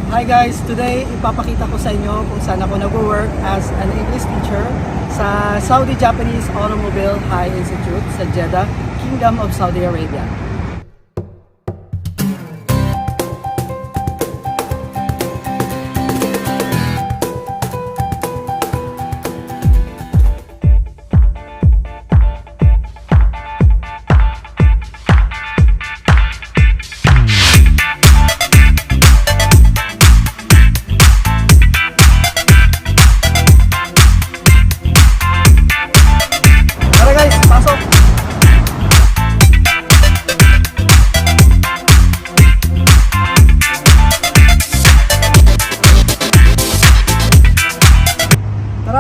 Hi guys! Today, ipapakita ko sa inyo kung saan ako nag-work as an English teacher sa Saudi Japanese Automobile High Institute sa Jeddah, Kingdom of Saudi Arabia.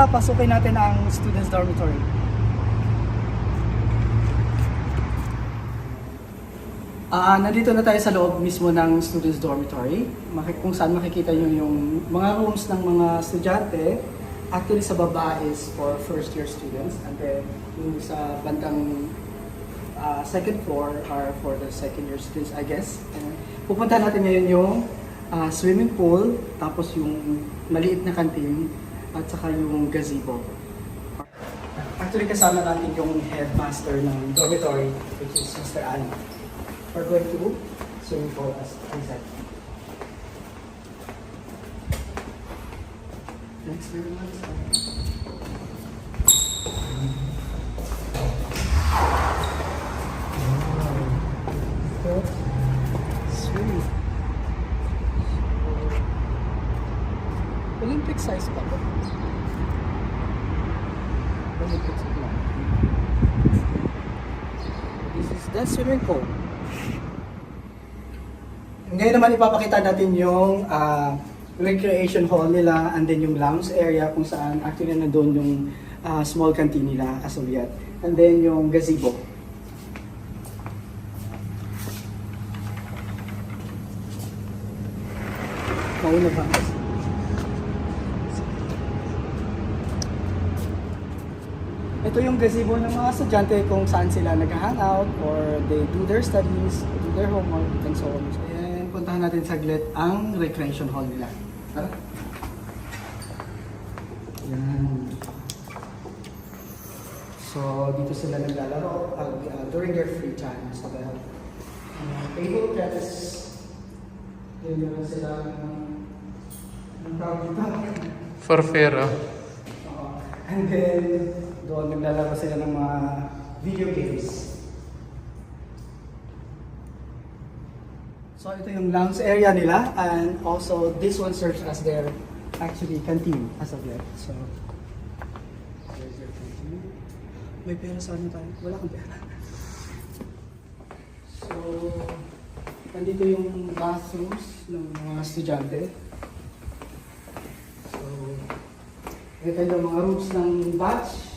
Pasukin natin ang students dormitory. Nandito na tayo sa loob mismo ng students dormitory. Kung saan makikita nyo yung mga rooms ng mga estudyante. Actually sa baba is for first year students. And then yung sa bandang second floor are for the second year students, I guess. And pupunta natin ngayon yung swimming pool, tapos yung maliit na canteen, at saka yung gazebo. Actually kasama natin yung headmaster ng dormitory, which is Mr. Alan. We're going to swimming pool as I said. Next very much. Sweet. Olympic size pa ba? Olympic size lang. This is the swimming pool. Ngayon naman ipapakita natin yung recreation hall nila and then yung lounge area kung saan actually nandun yung small canteen nila as of yet. And then yung gazebo. Mauna ba? Ito yung gazebo ng mga estudyante kung saan sila nag-hangout or they do their studies, do their homework, and so on. And puntahan natin saglit ang recreation hall nila. Tara! Yan. So, dito sila naglalaro during their free time. So, table tennis. Then meron sila ng tawag dito. For fair, And then, doon naglalaro sila ng mga video games. So ito yung lounge area nila, and also this one serves as their actually canteen as of yet. So there's their canteen. May pera sa ano tayo? Wala kang pera. So nandito yung bathrooms ng mga estudyante. So ito yung mga rooms ng batch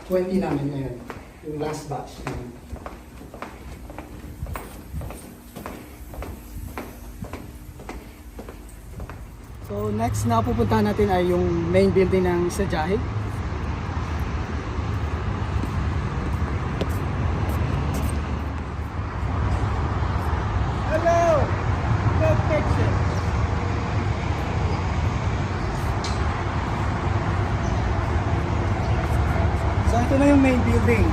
20 namin ngayon, yung last batch namin. So next na pupuntahan natin ay yung main building ng Sajahi. Hello! Good picture! So ito na yung main building.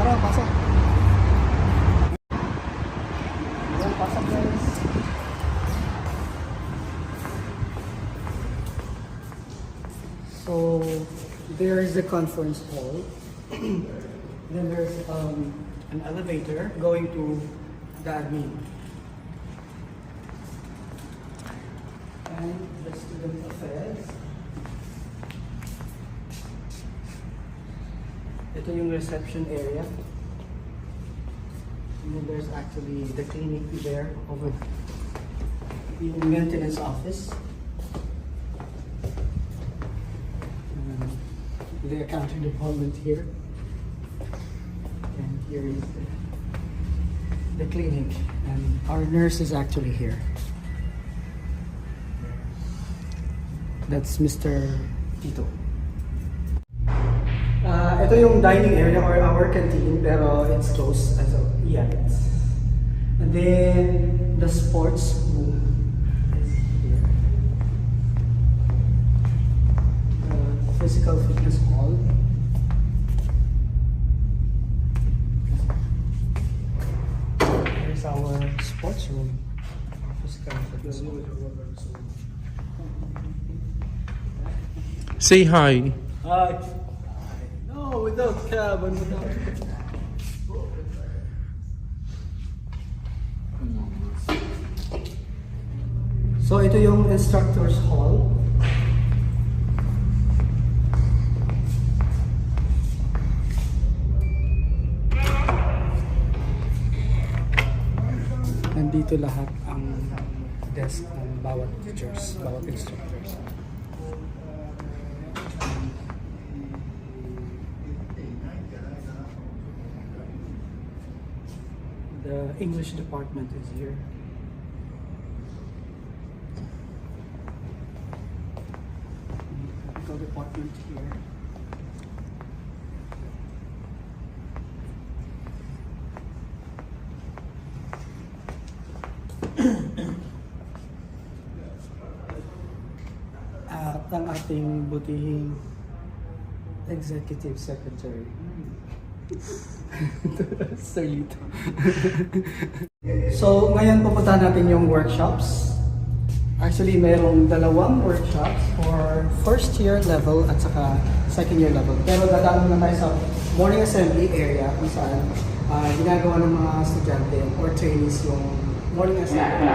Tara, pasok. Ayan, pasok guys. So there is the conference hall. Then there's an elevator going to the admin. And the student affairs. Ito yung reception area. And then there's actually the clinic there over the maintenance office. The accounting department here. And here is the clinic. And our nurse is actually here. That's Mr. Tito. Ito yung dining area or our canteen, pero it's closed as of yet. And then the sports room is here. physical fitness hall. Here's our sports room. Physical fitness hall. Say hi. Hi. No, without cabin. So ito yung instructor's hall. Nandito lahat ang desk ng bawat teachers, bawat instructors. The English department is here. Medical department here. At ang ating butihing executive secretary. Solito. So, ngayon pupunta natin yung workshops. Actually, mayroong dalawang workshops for first year level at saka second year level. Pero dadaan muna tayo sa morning assembly area kung saan ginagawa ng mga estudyante or trainees yung morning assembly.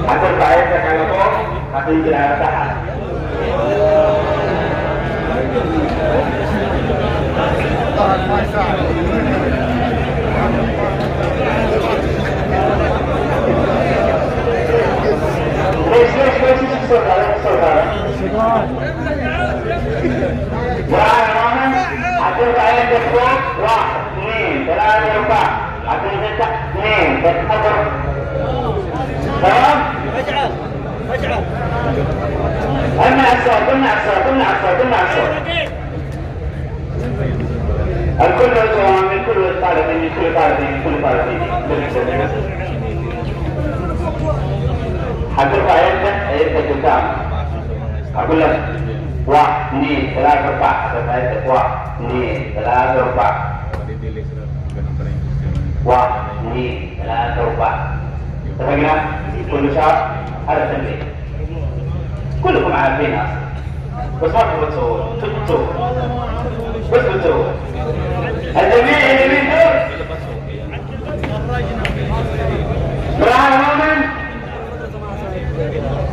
Atur baik sekali pun, tapi tidak tahan. Saudara. Atur baik tersebut, wah, ini terlalu lupa. Atur cetak, ini atur. تمام؟ اجعل امنع الصوت الكل يجوا من كل طالب حترفع يدك قدام اقول لك 1 2 3 4 حترفع يدك 1 2 3 4 1 2 3 4 اتفقنا؟ كل شهر هذا التمرين كلكم عارفين اصلا بس ما تبغوا تسووا بس بتسووا الجميع اللي دول براءة مؤمن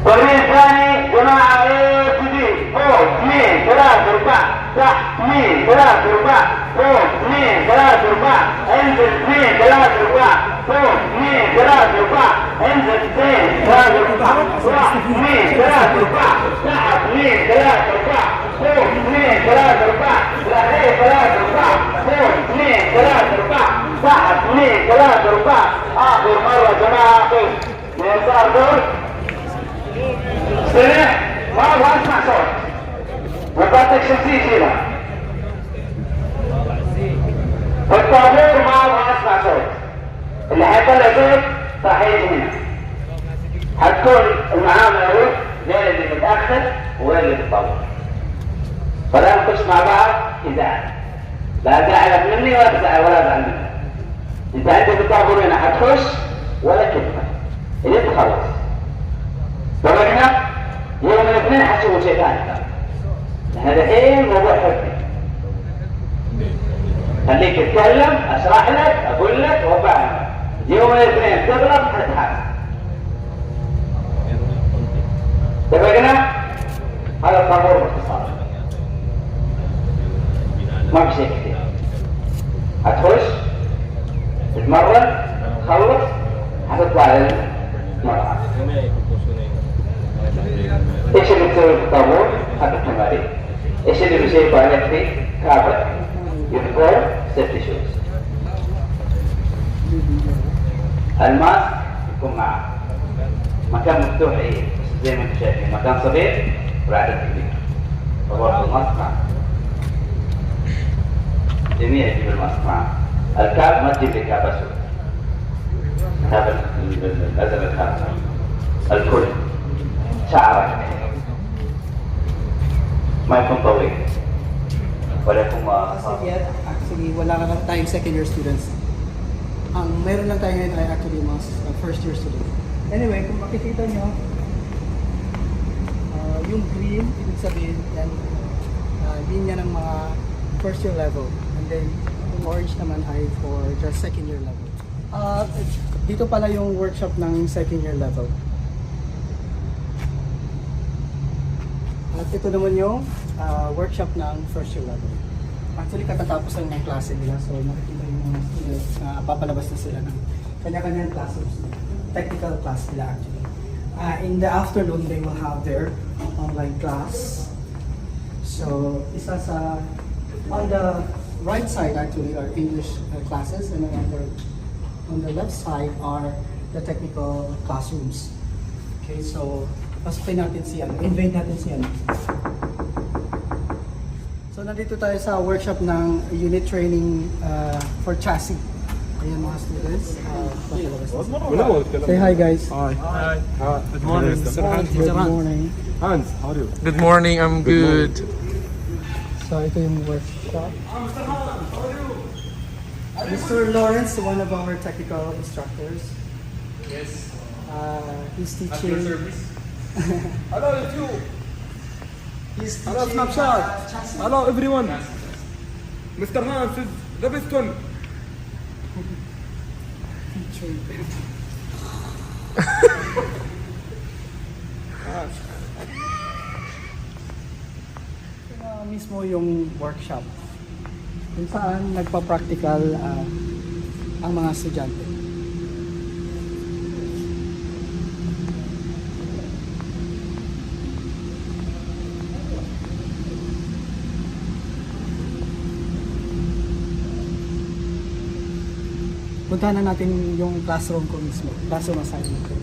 والمين الثاني جماعة ايه جديد فوق 2 3 4 تحت 2 3 4 فوق 2 3 4 انزل 2 3 4 فوق 2 3 4 انزل 2 3 4 2 3 4 تحت 2 3 4 فوق 2 3 4 لغاية 3 4 فوق 2 3 4 تحت 2 3 4 آخر مرة جماعة أخي اليسار دول سريع ما أبغى أسمع صوت وقتك شمسية شيلها الطابور ما أبغى أسمع صوت اللي حيطلع صوت راح يجي هنا حتكون المعاملة هو غير اللي متأخر وغير اللي متطور فلا نخش مع بعض إزعاج لا زعلك مني ولا زعل مني انت عندك الطابور هنا حتخش ولا كلمة اللي انت خلص طبعنا يوم الاثنين حتسوي شيء ثاني هذا الحين موضوع حبي خليك تتكلم اشرح لك اقول لك وافهمك يوم الاثنين تغلط حتتحاسب اتفقنا؟ هذا الطابور باختصار ما في شيء كثير هتخش تتمرن تخلص هتطلع للمرأة ايش اللي بتسوي في الطابور؟ هذا التمارين ايش اللي بيشيكوا عليك فيه؟ كابل يونيفورم سيفتي شوز الماسك يكون معه مكان مفتوح ايه بس زي ما انتم شايفين مكان صغير وعدد كبير فبرضه الماسك معه جميع يجب المصنع الكعب ما تجيب لي كعب اسود هذا الازل الخامس الكل شعرك ما يكون طويل ولا يكون Actually, wala ka na tayong second year students. Ang meron lang tayo ngayon ay actually mga first year students. Anyway, kung makikita nyo, yung green, ibig sabihin yan, linya ng mga first year level. And then, yung orange naman ay for just second year level. Dito pala yung workshop ng second year level. At ito naman yung workshop ng first year level. Actually, katatapos lang ng klase nila. So, nakikita yung mga students na papalabas na sila ng kanya-kanyang classrooms. Technical class nila actually. In the afternoon, they will have their online class. So, isa sa, on the right side actually are English classes, and then on the left side are the technical classrooms. Okay, so, pasukin natin siya. Invite natin siya. So, nandito tayo sa workshop ng unit training for chassis. Ayan mga students. Say hi guys. Hi. Good morning. Mr. Hans. Good morning. Hans, how are you? Good morning, I'm good. So ito yung workshop. Mr. Lawrence, one of our technical instructors. Yes. He's teaching. Hello YouTube. He's teaching Hello Snapchat. chassis. Hello everyone. Mr. Hans is the best one. Mismo yung workshop kung saan nagpa-practical ang mga estudyante. Puntahan na natin yung classroom ko mismo, classroom assignment ko.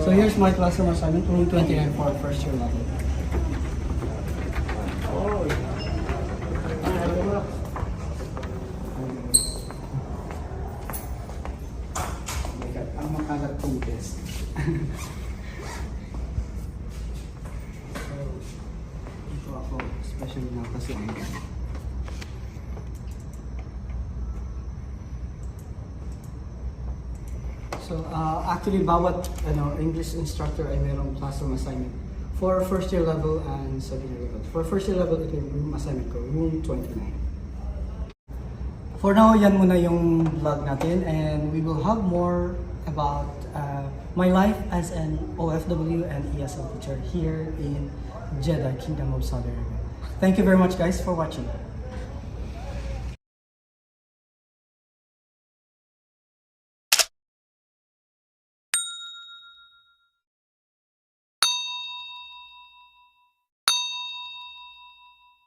So here's my classroom assignment, room 29 for first year level. Ang makalat kong test. So, ito ako, especially na kasi ang So, actually, bawat English instructor ay mayroong classroom assignment for first year level and second year level. For first year level, ito yung room assignment ko, room 29. For now, yan muna yung vlog natin, and we will have more about my life as an OFW and ESL teacher here in Jeddah, Kingdom of Saudi Arabia. Thank you very much guys for watching.